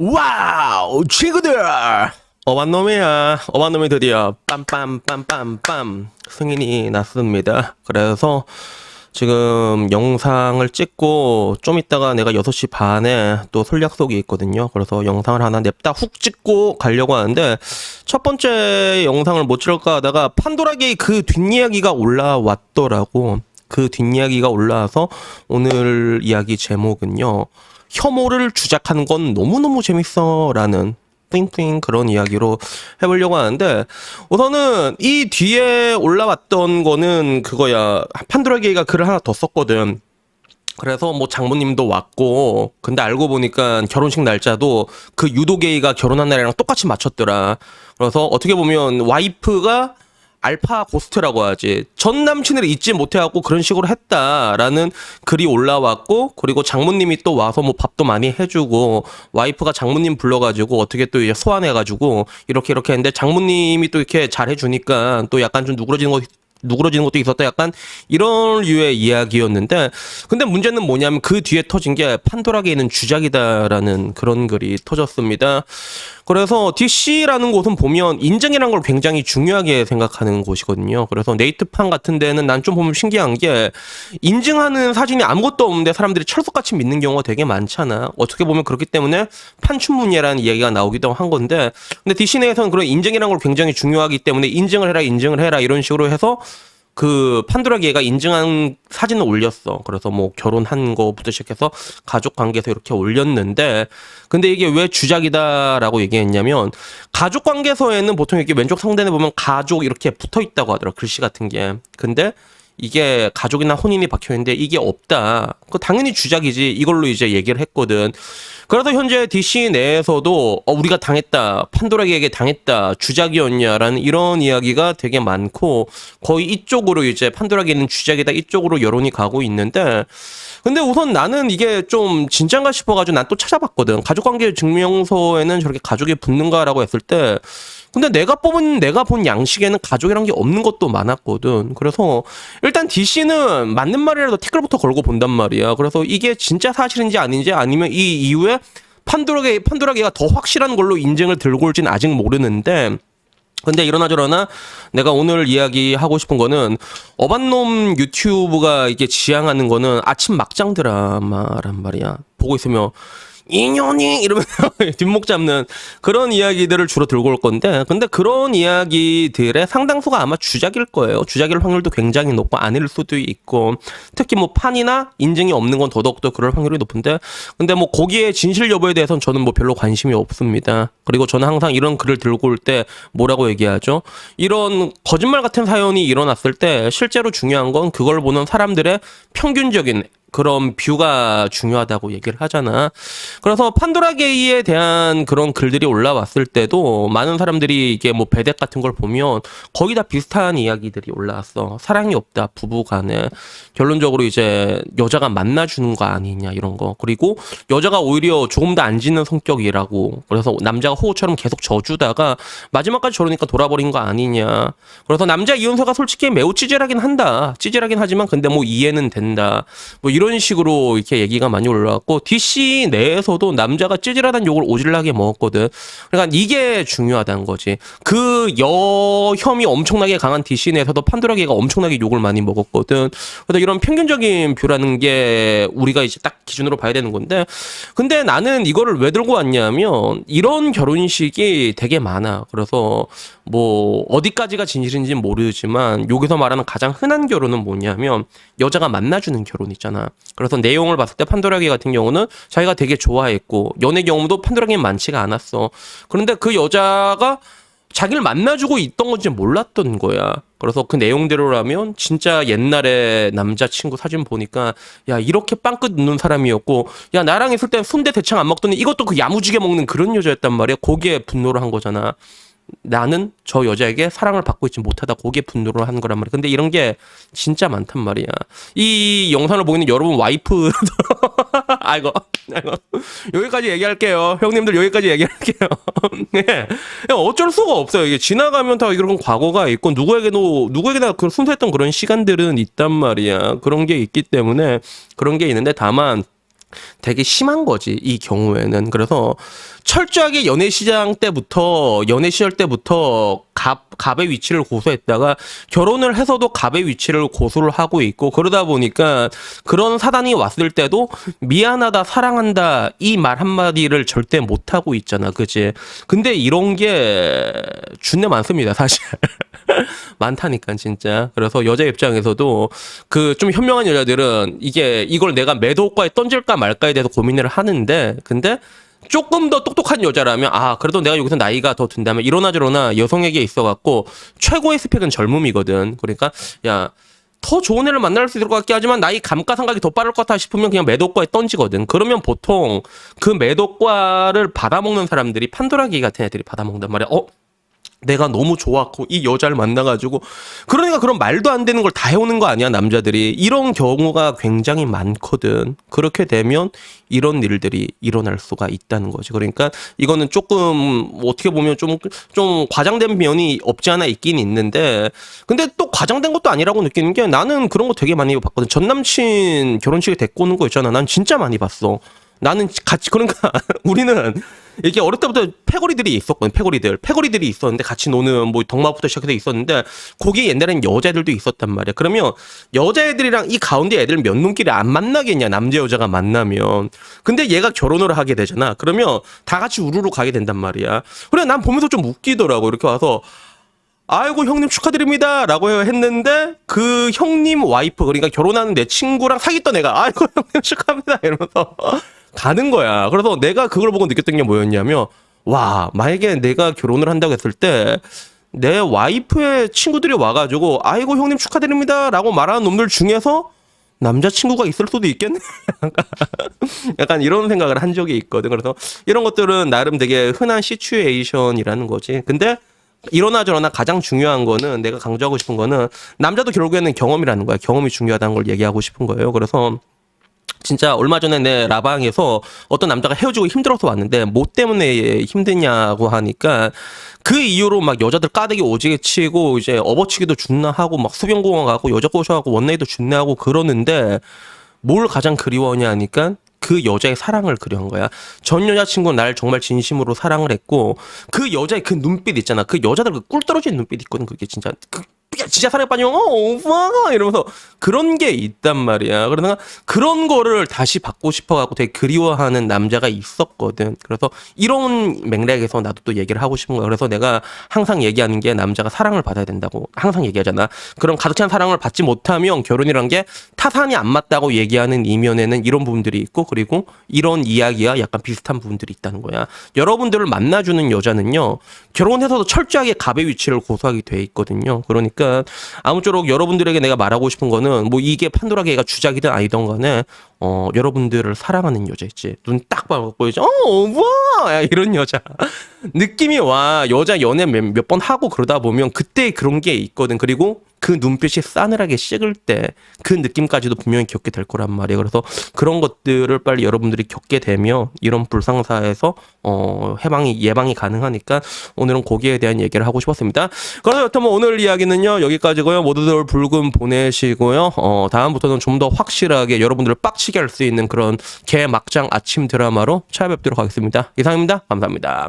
와우 친구들 어반놈이야. 어반놈이 드디어 빰빰빰빰빰 승인이 났습니다. 그래서 지금 영상을 찍고 좀 이따가 내가 6시 반에 또 설 약속이 있거든요. 그래서 영상을 하나 냅다 훅 찍고 가려고 하는데 첫 번째 영상을 못 찍을까 하다가 판도라게이 그 뒷이야기가 올라왔더라고. 그 뒷이야기가 올라와서 오늘 이야기 제목은요, 혐오를 주작하는 건 너무너무 재밌어 라는 뿌잉뿌잉 그런 이야기로 해보려고 하는데, 우선은 이 뒤에 올라왔던 거는 그거야. 판도라게이가 글을 하나 더 썼거든. 그래서 뭐 장모님도 왔고, 근데 알고 보니까 결혼식 날짜도 그 유도게이가 결혼한 날이랑 똑같이 맞췄더라. 그래서 어떻게 보면 와이프가 알파 고스트라고 하지, 전 남친을 잊지 못해갖고 그런 식으로 했다라는 글이 올라왔고, 그리고 장모님이 또 와서 뭐 밥도 많이 해주고, 와이프가 장모님 불러가지고 어떻게 또 이제 소환해가지고 이렇게 했는데, 장모님이 또 이렇게 잘해주니까 또 약간 좀 누그러지는 것도 있었다, 약간 이런 류의 이야기였는데, 근데 문제는 뭐냐면 그 뒤에 터진 게 판도라게이는 주작이다라는 그런 글이 터졌습니다. 그래서 DC라는 곳은 보면 인증이라는 걸 굉장히 중요하게 생각하는 곳이거든요. 그래서 네이트판 같은 데는 난 좀 보면 신기한 게, 인증하는 사진이 아무것도 없는데 사람들이 철석같이 믿는 경우가 되게 많잖아. 어떻게 보면 그렇기 때문에 판춘문예라는 이야기가 나오기도 한 건데, 근데 DC 내에서는 그런 인증이라는 걸 굉장히 중요하기 때문에 인증을 해라 이런 식으로 해서 그 판도라게이가 인증한 사진을 올렸어. 그래서 뭐 결혼한 거부터 시작해서 가족 관계에서 이렇게 올렸는데, 근데 이게 왜 주작이다라고 얘기했냐면, 가족 관계서에는 보통 이렇게 왼쪽 상단에 보면 가족 이렇게 붙어 있다고 하더라, 글씨 같은 게. 근데 이게 가족이나 혼인이 박혀 있는데 이게 없다. 그 당연히 주작이지. 이걸로 이제 얘기를 했거든. 그래서 현재 DC 내에서도 우리가 당했다, 판도라게이에게 당했다, 주작이었냐라는 이런 이야기가 되게 많고, 거의 이쪽으로 이제 판도라게이는 주작이다 이쪽으로 여론이 가고 있는데, 근데 우선 나는 이게 좀 진짠가 싶어가지고 난 또 찾아봤거든. 가족관계 증명서에는 저렇게 가족이 붙는가라고 했을 때, 근데 내가 본 양식에는 가족이란 게 없는 것도 많았거든. 그래서 일단 DC는 맞는 말이라도 태클부터 걸고 본단 말이야. 그래서 이게 진짜 사실인지 아닌지, 아니면 이 이후에 판도라게이가 더 확실한 걸로 인증을 들고 올진 아직 모르는데, 근데 이러나 저러나 내가 오늘 이야기하고 싶은 거는, 어반놈 유튜브가 이게 지향하는 거는 아침 막장 드라마란 말이야. 보고 있으면 인연이 이러면서 뒷목 잡는 그런 이야기들을 주로 들고 올 건데, 근데 그런 이야기들의 상당수가 아마 주작일 거예요. 주작일 확률도 굉장히 높고 아닐 수도 있고, 특히 뭐 판이나 인증이 없는 건 더더욱더 그럴 확률이 높은데, 근데 뭐 거기에 진실 여부에 대해서는 저는 뭐 별로 관심이 없습니다. 그리고 저는 항상 이런 글을 들고 올 때 뭐라고 얘기하죠? 이런 거짓말 같은 사연이 일어났을 때 실제로 중요한 건 그걸 보는 사람들의 평균적인 그런 뷰가 중요하다고 얘기를 하잖아. 그래서 판도라게이에 대한 그런 글들이 올라왔을 때도 많은 사람들이 이게 뭐 배댓 같은 걸 보면 거의 다 비슷한 이야기들이 올라왔어. 사랑이 없다, 부부 간에. 결론적으로 이제 여자가 만나주는 거 아니냐 이런 거. 그리고 여자가 오히려 조금 더 안 지는 성격이라고. 그래서 남자가 호우처럼 계속 져주다가 마지막까지 저러니까 돌아버린 거 아니냐. 그래서 남자 이혼서가 솔직히 매우 찌질하긴 한다. 찌질하긴 하지만 근데 뭐 이해는 된다. 뭐 이런 식으로 이렇게 얘기가 많이 올라왔고, DC 내에서도 남자가 찌질하다는 욕을 오질나게 먹었거든. 그러니까 이게 중요하다는 거지. 그 여혐이 엄청나게 강한 DC 내에서도 판도라게이가 엄청나게 욕을 많이 먹었거든. 그래서 이런 평균적인 뷰라는 게 우리가 이제 딱 기준으로 봐야 되는 건데, 근데 나는 이거를 왜 들고 왔냐면, 이런 결혼식이 되게 많아. 그래서 뭐 어디까지가 진실인지는 모르지만 여기서 말하는 가장 흔한 결혼은 뭐냐면 여자가 만나주는 결혼 있잖아. 그래서 내용을 봤을 때 판도라게이 같은 경우는 자기가 되게 좋아했고, 연애 경험도 판도라게이는 많지가 않았어. 그런데 그 여자가 자기를 만나주고 있던 건지 몰랐던 거야. 그래서 그 내용대로라면 진짜 옛날에 남자친구 사진 보니까, 야 이렇게 빵끝 웃는 사람이었고, 야 나랑 있을 땐 순대 대창 안 먹더니 이것도 그 야무지게 먹는 그런 여자였단 말이야. 거기에 분노를 한 거잖아. 나는 저 여자에게 사랑을 받고 있지 못하다, 거기에 분노를 하는 거란 말이야. 근데 이런 게 진짜 많단 말이야. 이 영상을 보고 있는 여러분 와이프 아이고 여기까지 얘기할게요. 형님들 여기까지 얘기할게요. 네. 어쩔 수가 없어요. 이게 지나가면 다 이런 과거가 있고, 누구에게나 그 순수했던 그런 시간들은 있단 말이야. 그런 게 있기 때문에 그런 게 있는데, 다만 되게 심한 거지, 이 경우에는. 그래서 철저하게 연애 시장 때부터, 연애 시절 때부터 갑의 위치를 고수했다가 결혼을 해서도 갑의 위치를 고수를 하고 있고, 그러다 보니까 그런 사단이 왔을 때도 미안하다, 사랑한다, 이 말 한마디를 절대 못하고 있잖아. 그치? 근데 이런 게 준내 많습니다, 사실. 많다니까, 진짜. 그래서 여자 입장에서도 그 좀 현명한 여자들은 이걸 내가 매도과에 던질까 말까에 대해서 고민을 하는데, 근데 조금 더 똑똑한 여자라면, 아, 그래도 내가 여기서 나이가 더 든다면 이러나 저러나 여성에게 있어갖고 최고의 스펙은 젊음이거든. 그러니까, 야, 더 좋은 애를 만날 수 있을 것 같긴 하지만 나이 감가상각이 더 빠를 것 같아 싶으면 그냥 매도과에 던지거든. 그러면 보통 그 매도과를 받아먹는 사람들이 판도라기 같은 애들이 받아먹는단 말이야. 내가 너무 좋았고 이 여자를 만나가지고, 그러니까 그런 말도 안 되는 걸 다 해오는 거 아니야, 남자들이. 이런 경우가 굉장히 많거든. 그렇게 되면 이런 일들이 일어날 수가 있다는 거지. 그러니까 이거는 조금 어떻게 보면 좀 과장된 면이 없지 않아 있긴 있는데, 근데 또 과장된 것도 아니라고 느끼는 게, 나는 그런 거 되게 많이 봤거든. 전 남친 결혼식에 데리고 오는 거 있잖아. 난 진짜 많이 봤어. 나는 같이, 그러니까 우리는 이게 어릴 때부터 패거리들이 있었거든. 패거리들이 있었는데 같이 노는, 뭐 덕마부터 시작해서 있었는데, 거기 옛날엔 여자애들도 있었단 말이야. 그러면 여자애들이랑 이 가운데 애들 몇 놈끼리 안 만나겠냐, 남자 여자가 만나면. 근데 얘가 결혼을 하게 되잖아. 그러면 다 같이 우르르 가게 된단 말이야. 그래, 난 보면서 좀 웃기더라고. 이렇게 와서 아이고 형님 축하드립니다 라고 했는데, 그 형님 와이프, 그러니까 결혼하는 내 친구랑 사귀었던 애가 아이고 형님 축하합니다 이러면서 가는 거야. 그래서 내가 그걸 보고 느꼈던 게 뭐였냐면, 와, 만약에 내가 결혼을 한다고 했을 때 내 와이프의 친구들이 와가지고 아이고 형님 축하드립니다 라고 말하는 놈들 중에서 남자친구가 있을 수도 있겠네. 약간 이런 생각을 한 적이 있거든. 그래서 이런 것들은 나름 되게 흔한 시츄에이션이라는 거지. 근데 이러나 저러나 가장 중요한 거는, 내가 강조하고 싶은 거는, 남자도 결국에는 경험이라는 거야. 경험이 중요하다는 걸 얘기하고 싶은 거예요. 그래서 진짜 얼마 전에 내 라방에서 어떤 남자가 헤어지고 힘들어서 왔는데, 뭐 때문에 힘드냐고 하니까 그 이유로 막 여자들 까대기 오지게 치고, 이제 업어치기도 존나 하고, 막 수변공원 가고 여자 꼬셔하고 원나잇도 존나 하고 그러는데, 뭘 가장 그리워하냐 하니까 그 여자의 사랑을 그리워한 거야. 전 여자친구는 날 정말 진심으로 사랑을 했고, 그 여자의 그 눈빛 있잖아. 그 여자들 그 꿀 떨어진 눈빛 있거든. 그게 진짜 진짜 사랑에 빠지면 오빠 이러면서 그런 게 있단 말이야. 그러다가 그런 거를 다시 받고 싶어갖고 되게 그리워하는 남자가 있었거든. 그래서 이런 맥락에서 나도 또 얘기를 하고 싶은 거야. 그래서 내가 항상 얘기하는 게, 남자가 사랑을 받아야 된다고 항상 얘기하잖아. 그럼 가득 찬 사랑을 받지 못하면 결혼이란 게 타산이 안 맞다고 얘기하는 이면에는 이런 부분들이 있고, 그리고 이런 이야기와 약간 비슷한 부분들이 있다는 거야. 여러분들을 만나주는 여자는요, 결혼해서도 철저하게 갑의 위치를 고수하게 돼 있거든요. 그러니까 아무쪼록 여러분들에게 내가 말하고 싶은 거는, 뭐 이게 판도라계가 주작이든 아니든 간에 여러분들을 사랑하는 여자 있지. 눈 딱 봐갖고 이제 와 이런 여자 느낌이 와. 여자 연애 몇 번 하고 그러다 보면 그때 그런 게 있거든. 그리고 그 눈빛이 싸늘하게 식을 때 그 느낌까지도 분명히 겪게 될 거란 말이에요. 그래서 그런 것들을 빨리 여러분들이 겪게 되면 이런 불상사에서 예방이 가능하니까 오늘은 거기에 대한 얘기를 하고 싶었습니다. 그래서 여튼 뭐 오늘 이야기는요 여기까지고요. 모두들 불금 보내시고요. 다음부터는 좀 더 확실하게 여러분들을 빡치게 할 수 있는 그런 개막장 아침 드라마로 찾아뵙도록 하겠습니다. 이상입니다. 감사합니다.